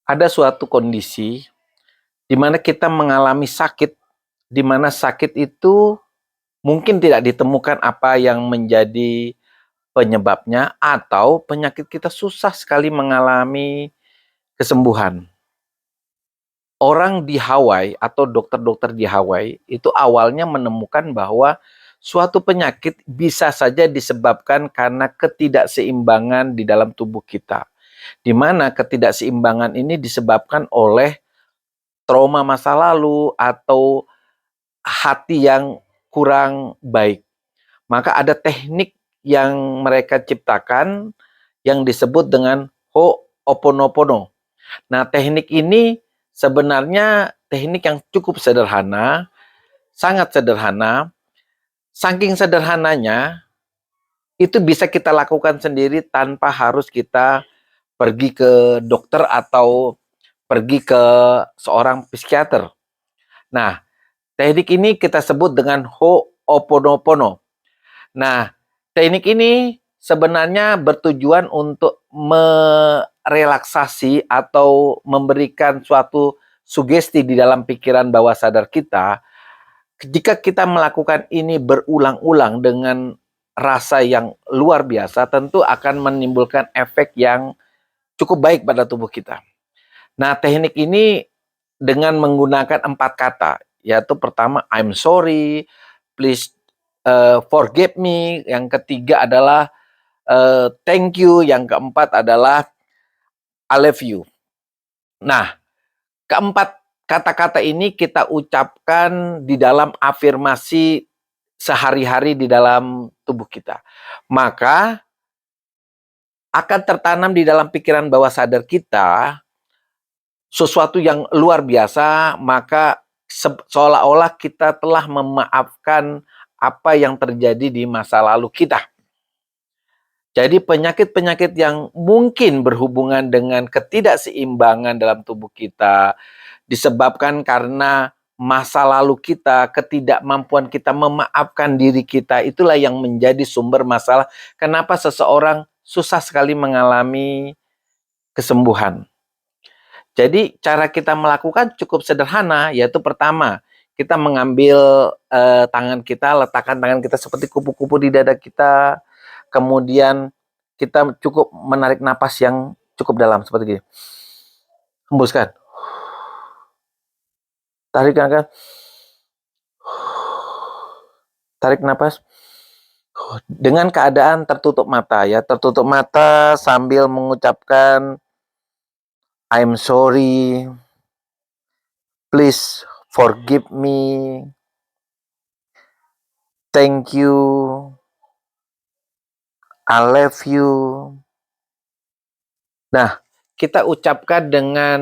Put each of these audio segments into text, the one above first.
Ada suatu kondisi di mana kita mengalami sakit, di mana sakit itu mungkin tidak ditemukan apa yang menjadi penyebabnya, atau penyakit kita susah sekali mengalami kesembuhan. Orang di Hawaii atau dokter-dokter di Hawaii itu awalnya menemukan bahwa suatu penyakit bisa saja disebabkan karena ketidakseimbangan di dalam tubuh kita. Di mana ketidakseimbangan ini disebabkan oleh trauma masa lalu atau hati yang kurang baik. Maka ada teknik yang mereka ciptakan yang disebut dengan Ho'oponopono. Nah, teknik ini sebenarnya teknik yang cukup sederhana, sangat sederhana. Saking sederhananya, itu bisa kita lakukan sendiri tanpa harus kita pergi ke dokter atau pergi ke seorang psikiater. Nah, teknik ini kita sebut dengan Ho'oponopono. Nah, teknik ini sebenarnya bertujuan untuk merelaksasi atau memberikan suatu sugesti di dalam pikiran bawah sadar kita. Jika kita melakukan ini berulang-ulang dengan rasa yang luar biasa, tentu akan menimbulkan efek yang cukup baik pada tubuh kita. Nah, teknik ini dengan menggunakan 4 kata, yaitu pertama, I'm sorry, please forgive me, yang ketiga adalah thank you, yang keempat adalah I love you. Nah, keempat kata-kata ini kita ucapkan di dalam afirmasi sehari-hari di dalam tubuh kita. Maka akan tertanam di dalam pikiran bawah sadar kita sesuatu yang luar biasa, maka seolah-olah kita telah memaafkan apa yang terjadi di masa lalu kita. Jadi penyakit-penyakit yang mungkin berhubungan dengan ketidakseimbangan dalam tubuh kita disebabkan karena masa lalu kita, ketidakmampuan kita memaafkan diri kita, itulah yang menjadi sumber masalah kenapa seseorang susah sekali mengalami kesembuhan. Jadi cara kita melakukan cukup sederhana, yaitu pertama, kita mengambil tangan kita, letakkan tangan kita seperti kupu-kupu di dada kita, kemudian kita cukup menarik napas yang cukup dalam seperti ini. Hembuskan. Tarik kan. Tarik napas. Dengan keadaan tertutup mata ya, tertutup mata sambil mengucapkan I'm sorry. Please forgive me. Thank you. I love you. Nah, kita ucapkan dengan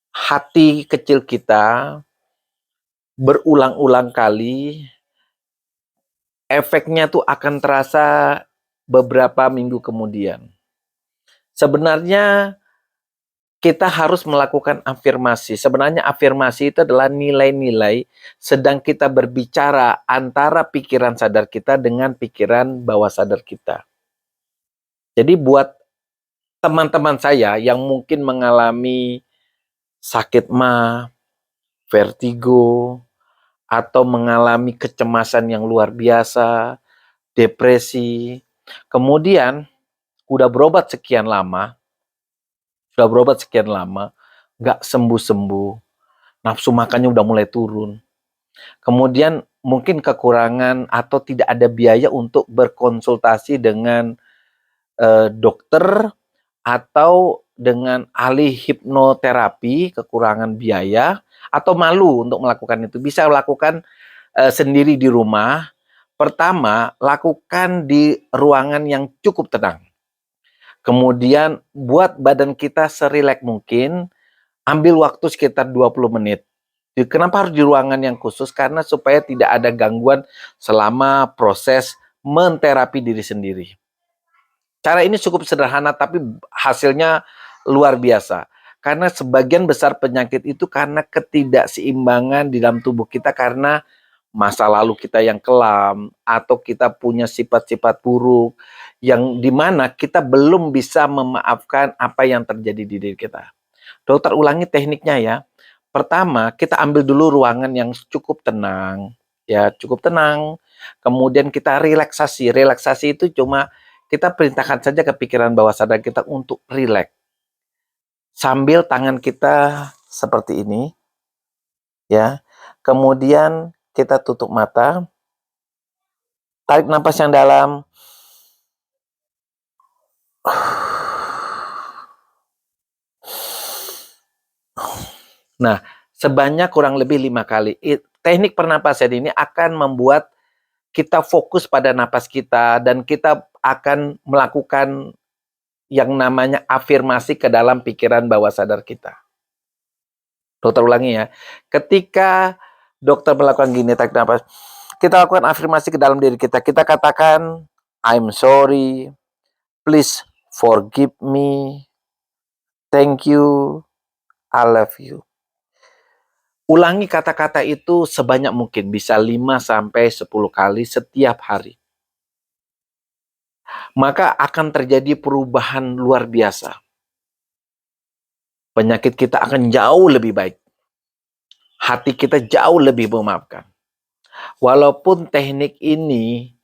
hati kecil kita berulang-ulang kali, efeknya tuh akan terasa beberapa minggu kemudian. Sebenarnya kita harus melakukan afirmasi. Sebenarnya afirmasi itu adalah nilai-nilai sedang kita berbicara antara pikiran sadar kita dengan pikiran bawah sadar kita. Jadi buat teman-teman saya yang mungkin mengalami sakit mah, vertigo, atau mengalami kecemasan yang luar biasa, depresi, kemudian udah berobat sekian lama, nggak sembuh-sembuh, nafsu makannya udah mulai turun. Kemudian mungkin kekurangan atau tidak ada biaya untuk berkonsultasi dengan dokter atau dengan ahli hipnoterapi, kekurangan biaya, atau malu untuk melakukan itu. Bisa lakukan sendiri di rumah. Pertama, lakukan di ruangan yang cukup tenang. Kemudian buat badan kita serileks mungkin, ambil waktu sekitar 20 menit. Kenapa harus di ruangan yang khusus? Karena supaya tidak ada gangguan selama proses menterapi diri sendiri. Cara ini cukup sederhana tapi hasilnya luar biasa. Karena sebagian besar penyakit itu karena ketidakseimbangan di dalam tubuh kita karena masa lalu kita yang kelam atau kita punya sifat-sifat buruk yang dimana kita belum bisa memaafkan apa yang terjadi di diri kita. Dokter ulangi tekniknya ya. Pertama, kita ambil dulu ruangan yang cukup tenang, ya cukup tenang. Kemudian kita relaksasi. Relaksasi itu cuma kita perintahkan saja ke pikiran bawah sadar kita untuk rileks. Sambil tangan kita seperti ini, ya. Kemudian kita tutup mata, tarik nafas yang dalam. Nah, sebanyak kurang lebih 5 kali. Teknik pernapasan ini akan membuat kita fokus pada napas kita dan kita akan melakukan yang namanya afirmasi ke dalam pikiran bawah sadar kita. Dokter ulangi ya. Ketika dokter melakukan gini, tarik nafas, kita lakukan afirmasi ke dalam diri kita. Kita katakan, I'm sorry, please forgive me, thank you, I love you. Ulangi kata-kata itu sebanyak mungkin, bisa 5-10 kali setiap hari. Maka akan terjadi perubahan luar biasa. Penyakit kita akan jauh lebih baik. Hati kita jauh lebih memaafkan. Walaupun teknik ini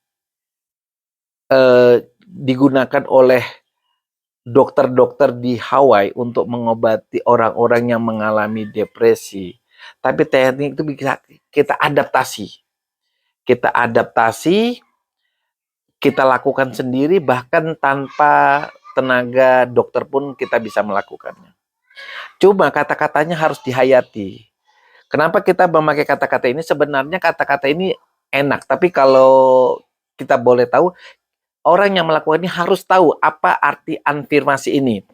digunakan oleh dokter-dokter di Hawaii untuk mengobati orang-orang yang mengalami depresi. Tapi teknik itu bisa kita adaptasi. Kita adaptasi, kita lakukan sendiri, bahkan tanpa tenaga dokter pun kita bisa melakukannya. Cuma kata-katanya harus dihayati. Kenapa kita memakai kata-kata ini? Sebenarnya kata-kata ini enak, tapi kalau kita boleh tahu, orang yang melakukan ini harus tahu apa arti afirmasi ini.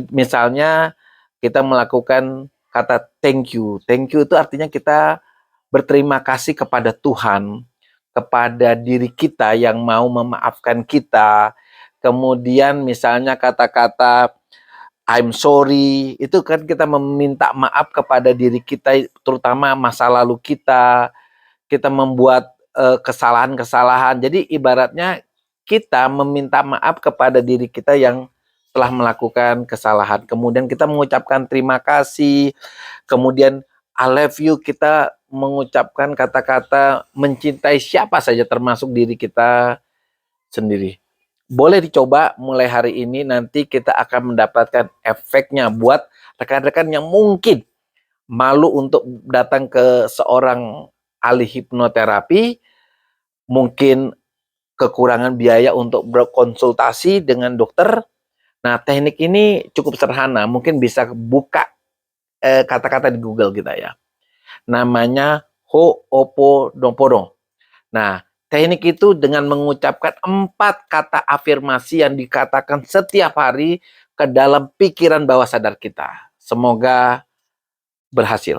Misalnya kita melakukan kata thank you. Thank you itu artinya kita berterima kasih kepada Tuhan, kepada diri kita yang mau memaafkan kita. Kemudian misalnya kata-kata I'm sorry, itu kan kita meminta maaf kepada diri kita, terutama masa lalu kita. Kita membuat kesalahan-kesalahan. Jadi ibaratnya kita meminta maaf kepada diri kita yang telah melakukan kesalahan. Kemudian kita mengucapkan terima kasih. Kemudian I love you, kita mengucapkan kata-kata mencintai siapa saja termasuk diri kita sendiri. Boleh dicoba mulai hari ini, nanti kita akan mendapatkan efeknya buat rekan-rekan yang mungkin malu untuk datang ke seorang ahli hipnoterapi, mungkin kekurangan biaya untuk berkonsultasi dengan dokter. Nah, teknik ini cukup sederhana, mungkin bisa buka kata-kata di Google kita ya. Namanya Ho'oponopono. Nah, teknik itu dengan mengucapkan 4 kata afirmasi yang dikatakan setiap hari ke dalam pikiran bawah sadar kita. Semoga berhasil.